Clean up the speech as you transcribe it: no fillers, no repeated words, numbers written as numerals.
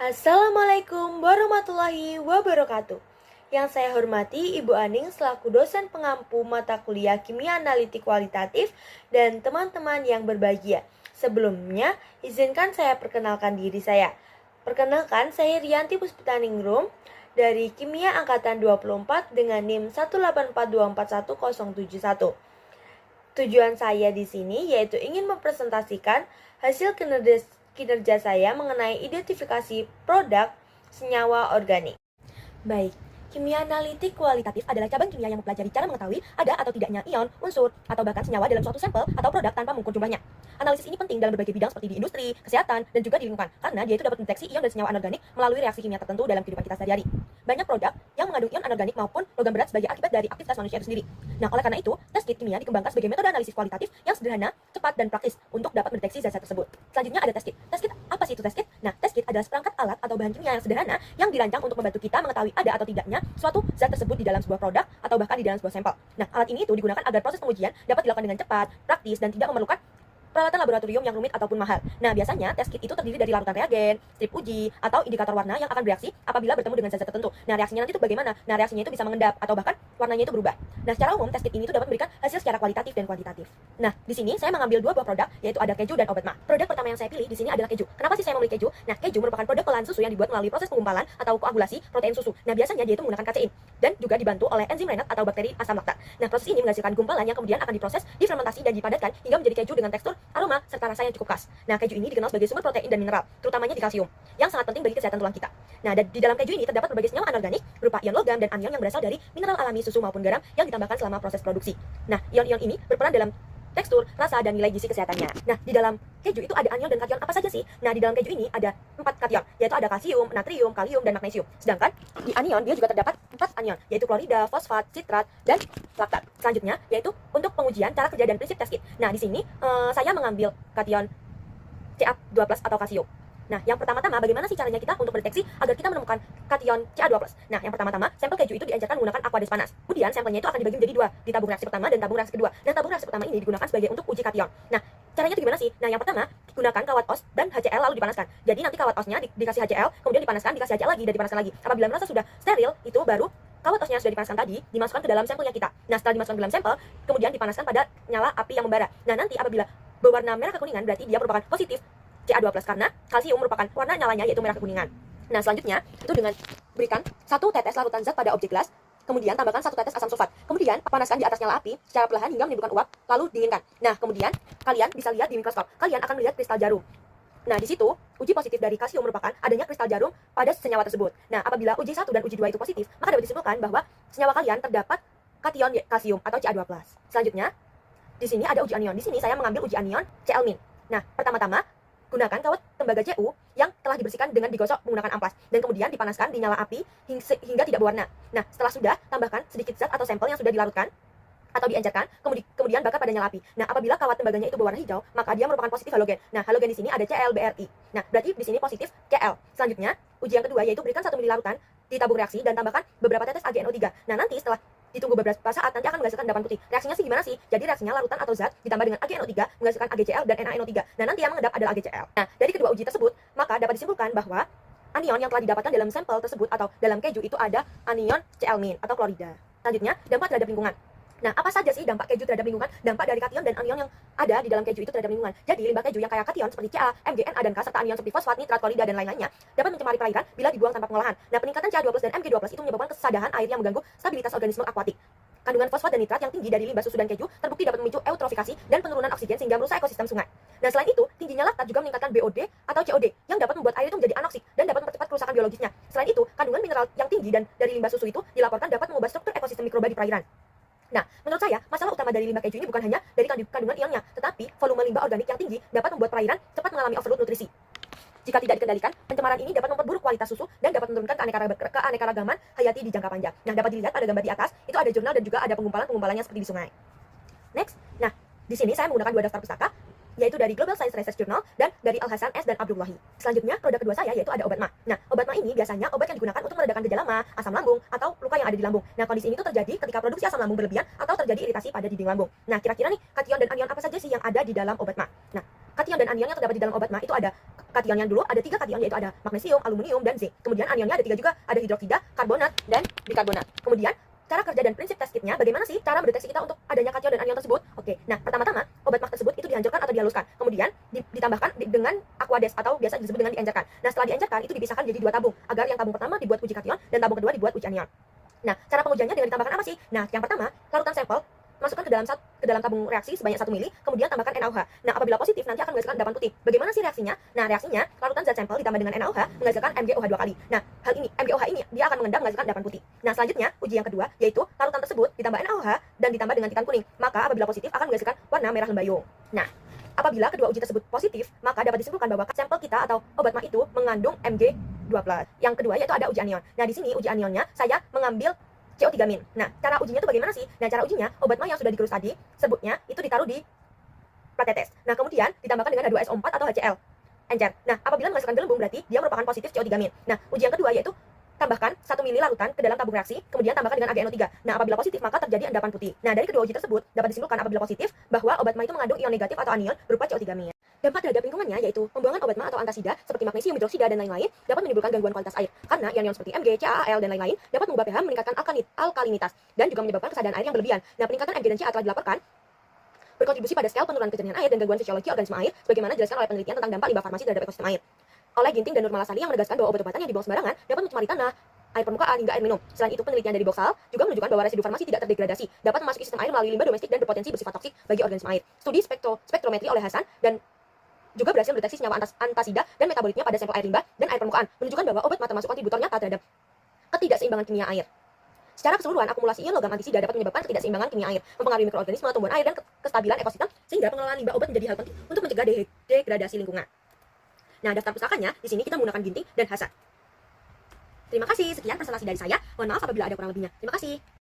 Assalamualaikum warahmatullahi wabarakatuh. Yang saya hormati Ibu Aning selaku dosen pengampu mata kuliah Kimia Analitik Kualitatif dan teman-teman yang berbahagia. Sebelumnya, izinkan saya perkenalkan diri saya. Perkenalkan, saya Rianti Puspitaningrum dari Kimia Angkatan 24 dengan NIM 184241071. Tujuan saya di sini yaitu ingin mempresentasikan hasil kinerja saya mengenai identifikasi produk senyawa organik. Baik, kimia analitik kualitatif adalah cabang kimia yang mempelajari cara mengetahui ada atau tidaknya ion, unsur, atau bahkan senyawa dalam suatu sampel atau produk tanpa mengukur jumlahnya. Analisis ini penting dalam berbagai bidang seperti di industri, kesehatan, dan juga di lingkungan, karena dia itu dapat mendeteksi ion dan senyawa anorganik melalui reaksi kimia tertentu dalam kehidupan kita sehari-hari. Banyak produk yang mengandung ion anorganik maupun logam berat sebagai akibat dari aktivitas manusia itu sendiri. Nah, oleh karena itu, test kit kimia dikembangkan sebagai metode analisis kualitatif yang sederhana, cepat, dan praktis untuk dapat mendeteksi zat-zat tersebut. Selanjutnya ada test kit. Test kit, apa sih itu test kit? Nah, test kit adalah seperangkat alat atau bahan kimia yang sederhana yang dirancang untuk membantu kita mengetahui ada atau tidaknya suatu zat tersebut di dalam sebuah produk atau bahkan di dalam sebuah sampel. Nah, alat ini itu digunakan agar proses pengujian dapat dilakukan dengan cepat, praktis, dan tidak memerlukan peralatan laboratorium yang rumit ataupun mahal. Nah, biasanya test kit itu terdiri dari larutan reagen, strip uji, atau indikator warna yang akan bereaksi apabila bertemu dengan zat-zat tertentu. Nah, reaksinya nanti itu bagaimana? Nah, reaksinya itu bisa mengendap atau bahkan warnanya itu berubah. Nah, secara umum test kit ini itu dapat memberikan hasil secara kualitatif dan kuantitatif. Nah, di sini saya mengambil dua buah produk, yaitu ada keju dan obat mah. Produk pertama yang saya pilih di sini adalah keju. Kenapa sih saya memilih keju? Nah, keju merupakan produk olahan susu yang dibuat melalui proses penggumpalan atau koagulasi protein susu. Nah, biasanya dia itu menggunakan kasein dan juga dibantu oleh enzim renat atau bakteri asam laktat. Nah, proses ini menghasilkan gumpalan yang kemudian akan diproses, difermentasi dan dipadatkan hingga menjadi keju dengan tekstur, aroma, serta rasa yang cukup khas. Nah, keju ini dikenal sebagai sumber protein dan mineral, terutamanya di kalsium, yang sangat penting bagi kesehatan tulang kita. Nah, di dalam keju ini terdapat berbagai senyawa anorganik berupa ion logam dan anion yang berasal dari mineral alami, susu maupun garam yang ditambahkan selama proses produksi. Nah, ion-ion ini berperan dalam tekstur, rasa, dan nilai gizi kesehatannya. Nah, di dalam keju itu ada anion dan kation apa saja sih? Nah, di dalam keju ini ada 4 kation, yaitu ada kalsium, natrium, kalium, dan magnesium. Sedangkan di anion dia juga terdapat 4 anion, yaitu klorida, fosfat, sitrat, dan laktat. Selanjutnya, yaitu untuk pengujian cara kerja dan prinsip test kit. Nah, di sini saya mengambil kation Ca2+ atau kalsium. Nah, yang pertama-tama bagaimana sih caranya kita untuk mendeteksi agar kita menemukan kation Ca2+. Nah, yang pertama-tama sampel keju itu diajarkan menggunakan aqueous panas. Kemudian sampelnya itu akan dibagi menjadi dua, di tabung reaksi pertama dan tabung reaksi kedua. Nah, tabung reaksi pertama ini digunakan sebagai untuk uji kation. Nah, caranya itu gimana sih? Nah, yang pertama gunakan kawat os dan HCl lalu dipanaskan. Jadi nanti kawat osnya dikasih HCl, kemudian dipanaskan, dikasih HCl lagi dan dipanaskan lagi. Apabila merasa sudah steril, itu baru kawat osnya sudah dipanaskan tadi dimasukkan ke dalam sampelnya kita. Nah, setelah dimasukkan ke dalam sampel, kemudian dipanaskan pada nyala api yang membara. Nah, nanti apabila berwarna merah kekuningan berarti dia merupakan positif Ca2+ karena kalsium merupakan warna nyalanya yaitu merah kekuningan. Nah, selanjutnya itu dengan berikan 1 tetes larutan zat pada objek gelas, kemudian tambahkan 1 tetes asam sulfat. Kemudian panaskan di atas nyala api secara perlahan hingga menimbulkan uap, lalu dinginkan. Nah, kemudian kalian bisa lihat di mikroskop. Kalian akan melihat kristal jarum. Nah, di situ uji positif dari kalsium merupakan adanya kristal jarum pada senyawa tersebut. Nah, apabila uji 1 dan uji 2 itu positif, maka dapat disimpulkan bahwa senyawa kalian terdapat kation kalsium atau Ca2+. Selanjutnya, di sini ada uji anion. Di sini saya mengambil uji anion Cl-. Nah, pertama-tama gunakan kawat tembaga Cu yang telah dibersihkan dengan digosok menggunakan amplas dan kemudian dipanaskan di nyala api hingga tidak berwarna. Nah, setelah sudah, tambahkan sedikit zat atau sampel yang sudah dilarutkan atau diencerkan, kemudian bakar pada nyala api. Nah, apabila kawat tembaganya itu berwarna hijau, maka dia merupakan positif halogen. Nah, halogen di sini ada ClBr(I). Nah, berarti di sini positif Cl. Selanjutnya, uji yang kedua yaitu berikan 1 ml larutan di tabung reaksi dan tambahkan beberapa tetes AgNO3. Nah, nanti setelah ditunggu beberapa saat nanti akan menghasilkan endapan putih. Reaksinya sih gimana sih? Jadi reaksinya larutan atau zat ditambah dengan AgNO3 menghasilkan AgCl dan NaNO3. Nah, nanti yang mengendap adalah AgCl. Nah, dari kedua uji tersebut, maka dapat disimpulkan bahwa anion yang telah didapatkan dalam sampel tersebut atau dalam keju itu ada anion Cl- atau klorida. Selanjutnya, dampak terhadap lingkungan. Nah, apa saja sih dampak keju terhadap lingkungan? Dampak dari kation dan anion yang ada di dalam keju itu terhadap lingkungan. Jadi, limbah keju yang kaya kation seperti Ca, Mg, Na, dan K serta anion seperti fosfat, nitrat, klorida, dan lain-lainnya dapat mencemari perairan bila dibuang tanpa pengolahan. Nah, peningkatan Ca2+ dan Mg2+ itu menyebabkan kesadahan air yang mengganggu stabilitas organisme akuatik. Kandungan fosfat dan nitrat yang tinggi dari limbah susu dan keju terbukti dapat memicu eutrofikasi dan penurunan oksigen sehingga merusak ekosistem sungai. Nah, selain itu, tingginya laktat juga meningkatkan BOD atau COD yang dapat membuat air itu menjadi anoksik dan dapat mempercepat kerusakan biologisnya. Selain itu, kandungan mineral yang tinggi dan dari limbah susu itu dilaporkan dapat mengubah struktur ekosistem mikroba di perairan. Nah, menurut saya, masalah utama dari limbah keju ini bukan hanya dari kandungan ionnya, tetapi volume limbah organik yang tinggi dapat membuat perairan cepat mengalami overload nutrisi. Jika tidak dikendalikan, pencemaran ini dapat memperburuk kualitas susu dan dapat menurunkan keanekaragaman hayati di jangka panjang. Nah, dapat dilihat pada gambar di atas, itu ada jurnal dan juga ada penggumpalan-penggumpalannya seperti di sungai. Next, nah, di sini saya menggunakan 2 daftar pustaka. yaitu dari Global Science Research Journal dan dari Al-Hasan S. dan Abdullahi. Selanjutnya, produk kedua saya yaitu ada obat MA. Nah, obat MA ini biasanya obat yang digunakan untuk meredakan gejala MA, asam lambung, atau luka yang ada di lambung. Nah, kondisi ini tuh terjadi ketika produksi asam lambung berlebihan atau terjadi iritasi pada dinding lambung. Nah, kira-kira nih, kation dan anion apa saja sih yang ada di dalam obat MA? Nah, kation dan anion yang terdapat di dalam obat MA itu ada kation yang dulu ada 3 kation, yaitu ada magnesium, aluminium, dan zinc. Kemudian anionnya ada 3 juga, ada hidroksida, karbonat, dan bikarbonat. Kemudian cara kerja dan prinsip test kitnya, bagaimana sih cara mendeteksi kita untuk adanya kation dan anion tersebut? Oke, nah pertama-tama obat MA tersebut itu dihancurkan atau dihaluskan, kemudian ditambahkan dengan aquades atau biasa disebut dengan diencerkan. Nah, setelah diencerkan itu dipisahkan jadi 2 tabung, agar yang tabung pertama dibuat uji kation dan tabung kedua dibuat uji anion. Nah, cara pengujiannya dengan ditambahkan apa sih? Nah, yang pertama, larutan sampel masukkan ke dalam tabung reaksi sebanyak 1 mili, kemudian tambahkan NaOH. Nah, apabila positif nanti akan menghasilkan endapan putih. Bagaimana sih reaksinya? Nah, reaksinya larutan zat sampel ditambah dengan NaOH menghasilkan MgOH 2 kali. Nah, hal ini MgOH ini dia akan mengendap menghasilkan endapan putih. Nah, selanjutnya uji yang kedua yaitu larutan tersebut ditambah NaOH dan ditambah dengan titan kuning. Maka apabila positif akan menghasilkan warna merah lembayung. Nah, apabila kedua uji tersebut positif, maka dapat disimpulkan bahwa sampel kita atau obat MA itu mengandung Mg2+. Yang kedua yaitu ada uji anion. Nah, di sini uji anionnya saya mengambil CO3-min. Nah, cara ujinya itu bagaimana sih? Nah, cara ujinya, obat MA yang sudah digerus tadi, sebutnya itu ditaruh di plat tetes. Nah, kemudian ditambahkan dengan H2SO4 atau HCl. Encer. Nah, apabila menghasilkan gelembung berarti dia merupakan positif CO3-min. Nah, uji yang kedua yaitu tambahkan 1 mili larutan ke dalam tabung reaksi, kemudian tambahkan dengan AgNO3. Nah, apabila positif maka terjadi endapan putih. Nah, dari kedua uji tersebut dapat disimpulkan apabila positif bahwa obat MA itu mengandung ion negatif atau anion berupa CO3-min. Dampak terhadap lingkungannya yaitu pembuangan obat MA atau antasida seperti magnesium hidroksida dan lain-lain dapat menimbulkan gangguan kualitas air karena ion-ion seperti Mg, CaAl dan lain-lain dapat mengubah pH meningkatkan alkalinitas dan juga menyebabkan kesadaran air yang berlebihan. Nah, peningkatan Mg dan Ca telah dilaporkan berkontribusi pada skala penurunan kejernihan air dan gangguan fisiologi organisme air sebagaimana dijelaskan oleh penelitian tentang dampak limbah farmasi terhadap ekosistem air oleh Ginting dan Nurmalasari yang menegaskan bahwa obat-obatan yang dibuang sembarangan dapat mencemari tanah, air permukaan hingga air minum. Selain itu, penelitian dari Boxall juga menunjukkan bahwa residu farmasi tidak terdegradasi, dapat memasuki sistem air melalui limbah domestik dan berpotensi bersifat toksik bagi organisme air. Studi spektrometri oleh Hasan dan juga berhasil mendeteksi senyawa antasida dan metabolitnya pada sampel air limbah dan air permukaan, menunjukkan bahwa obat MA termasuk kontributor nyata terhadap ketidakseimbangan kimia air. Secara keseluruhan, akumulasi ion logam antisida dapat menyebabkan ketidakseimbangan kimia air, mempengaruhi mikroorganisme, tumbuhan air, dan kestabilan ekosistem, sehingga pengelolaan limbah obat menjadi hal penting untuk mencegah degradasi lingkungan. Nah, daftar pustakanya di sini kita menggunakan Ginting dan Hasan. Terima kasih, sekian presentasi dari saya. Mohon maaf apabila ada kurang lebihnya. Terima kasih.